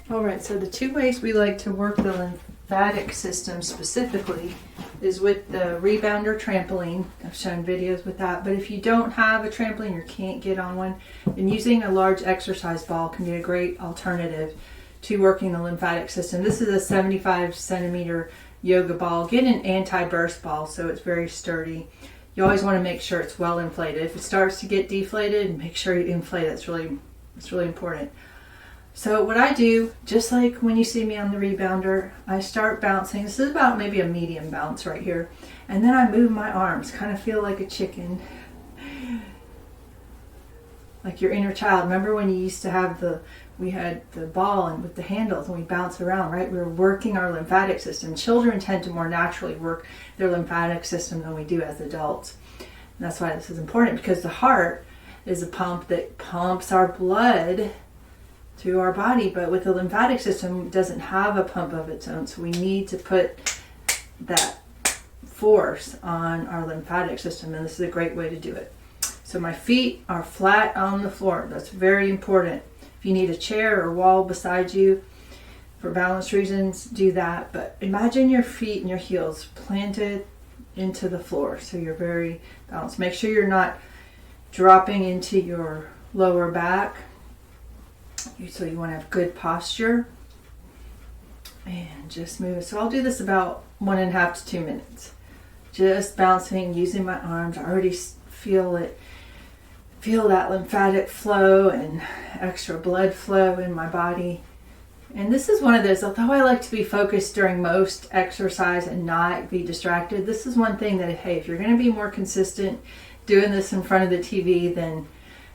All right, so the two ways we like to work the lymphatic system specifically is with the rebounder trampoline. I've shown videos with that, but if you don't have a trampoline or can't get on one, then using a large exercise ball can be a great alternative to working the lymphatic system. This is a 75 centimeter yoga ball. Get an anti-burst ball so it's very sturdy. You always want to make sure it's well inflated. If it starts to get deflated, make sure you inflate it. It's really important. So what I do, just like when you see me on the rebounder, I start bouncing. This is about maybe a medium bounce right here. And then I move my arms, kind of feel like a chicken. Like your inner child. Remember when you used to have we had the ball and with the handles and we bounce around, right? We were working our lymphatic system. Children tend to more naturally work their lymphatic system than we do as adults. And that's why this is important, because the heart is a pump that pumps our blood through our body, but with the lymphatic system, it doesn't have a pump of its own. So we need to put that force on our lymphatic system, and this is a great way to do it. So my feet are flat on the floor. That's very important. If you need a chair or wall beside you for balance reasons, do that. But imagine your feet and your heels planted into the floor, so you're very balanced. Make sure you're not dropping into your lower back. So you want to have good posture, and just move. So I'll do this about 1.5 to 2 minutes, just bouncing, using my arms. I already feel it, feel that lymphatic flow and extra blood flow in my body. And this is one of those, although I like to be focused during most exercise and not be distracted, this is one thing that, hey, if you're going to be more consistent doing this in front of the TV, then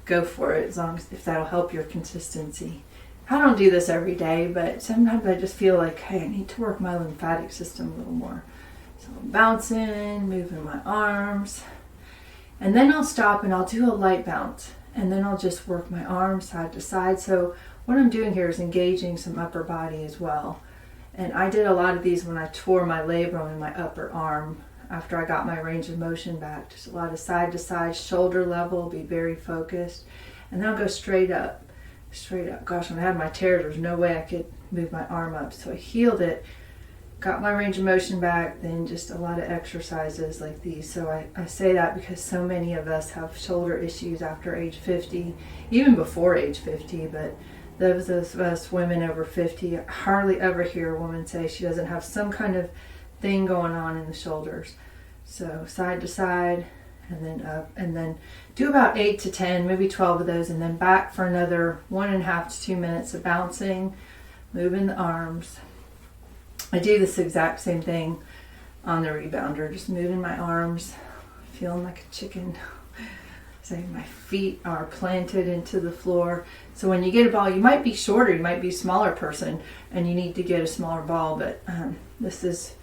go for it, as long as if that'll help your consistency. I don't do this every day, but sometimes I just feel like, hey, I need to work my lymphatic system a little more. So I'm bouncing, moving my arms, and then I'll stop and I'll do a light bounce, and then I'll just work my arms side to side. So what I'm doing here is engaging some upper body as well. And I did a lot of these when I tore my labrum in my upper arm. After I got my range of motion back, just a lot of side to side, shoulder level, be very focused. And then I'll go straight up. Gosh, when I had my tears, there's no way I could move my arm up. So I healed it, got my range of motion back, then just a lot of exercises like these. So I say that because so many of us have shoulder issues after age 50, even before age 50, but those of us women over 50, I hardly ever hear a woman say she doesn't have some kind of thing going on in the shoulders. So side to side, and then up, and then do about 8 to 10, maybe 12 of those, and then back for another 1.5 to 2 minutes of bouncing, moving the arms. I do this exact same thing on the rebounder, just moving my arms, feeling like a chicken. So my feet are planted into the floor. So when you get a ball, you might be shorter, you might be a smaller person, and you need to get a smaller ball, but this is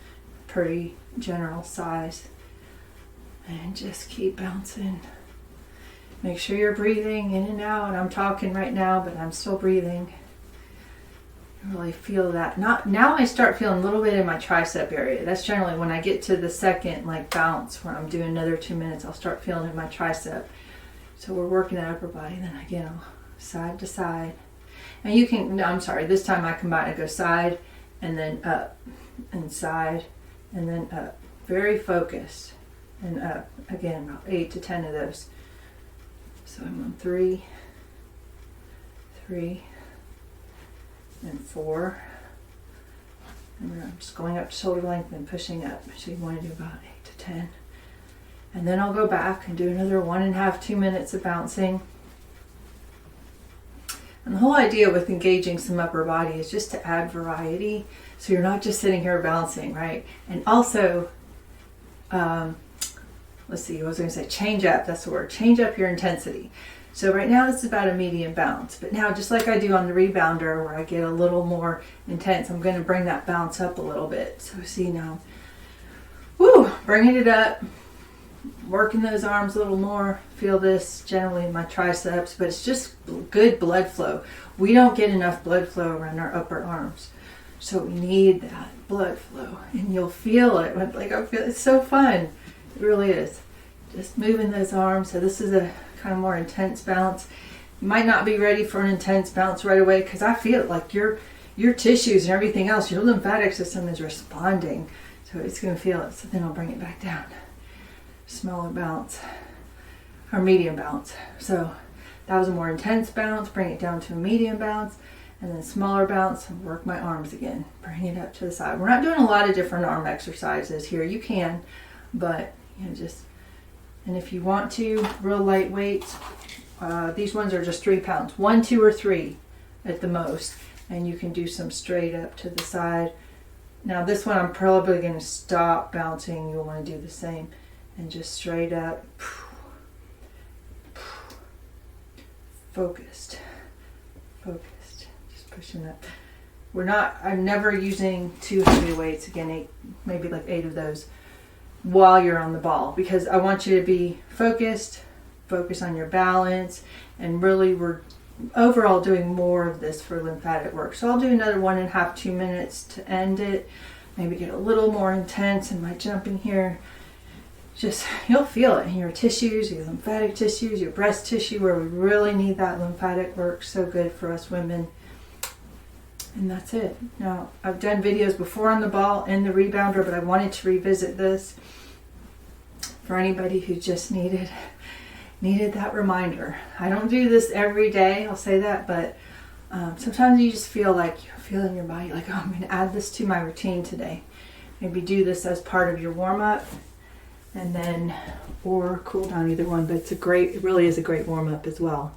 pretty general size. And just keep bouncing. Make sure you're breathing in and out. I'm talking right now, but I'm still breathing. Really feel that. Now I start feeling a little bit in my tricep area. That's generally when I get to the second bounce where I'm doing another 2 minutes, I'll start feeling in my tricep. So we're working that upper body. Then again, I'll side to side. And you can, no, I'm sorry, this time I combine, I go side and then up and side and then up. Very focused and up. Again, about 8 to 10 of those. So I'm on 3, and 4. And I'm just going up to shoulder length and pushing up. So you want to do about 8 to 10. And then I'll go back and do another 1.5, 2 minutes of bouncing. And the whole idea with engaging some upper body is just to add variety. So you're not just sitting here bouncing, right? And also, let's see, I was going to say change up. That's the word. Change up your intensity. So right now this is about a medium bounce. But now, just like I do on the rebounder where I get a little more intense, I'm going to bring that bounce up a little bit. So see now, woo, bringing it up, working those arms a little more. Feel this generally in my triceps, but it's just good blood flow. We don't get enough blood flow around our upper arms. So we need that blood flow, and you'll feel it. Like I feel it's so fun. It really is. Just moving those arms. So this is a kind of more intense bounce. You might not be ready for an intense bounce right away because I feel like you're your tissues and everything else, your lymphatic system is responding. So it's going to feel it. So then I'll bring it back down. Smaller bounce or medium bounce. So that was a more intense bounce. Bring it down to a medium bounce, and then smaller bounce. And work my arms again. Bring it up to the side. We're not doing a lot of different arm exercises here. You can, but just. And if you want to, real light weights. These ones are just 3 pounds. 1, 2, or 3 at the most. And you can do some straight up to the side. Now this one I'm probably going to stop bouncing. You'll want to do the same. And just straight up. Focused. Focused. Just pushing up. I'm never using too heavy weights. Again, maybe like 8 of those while you're on the ball. Because I want you to be focused. Focus on your balance. And really we're overall doing more of this for lymphatic work. So I'll do another 1.5, 2 minutes to end it. Maybe get a little more intense in my jumping here. Just, you'll feel it in your tissues, your lymphatic tissues, your breast tissue, where we really need that lymphatic work. So good for us women. And that's it. Now, I've done videos before on the ball and the rebounder, but I wanted to revisit this for anybody who just needed that reminder. I don't do this every day, I'll say that, but sometimes you just feel like you feel in your body like, oh, I'm going to add this to my routine today. Maybe do this as part of your warm-up, and then or cool down, either one. But it really is a great warm-up as well.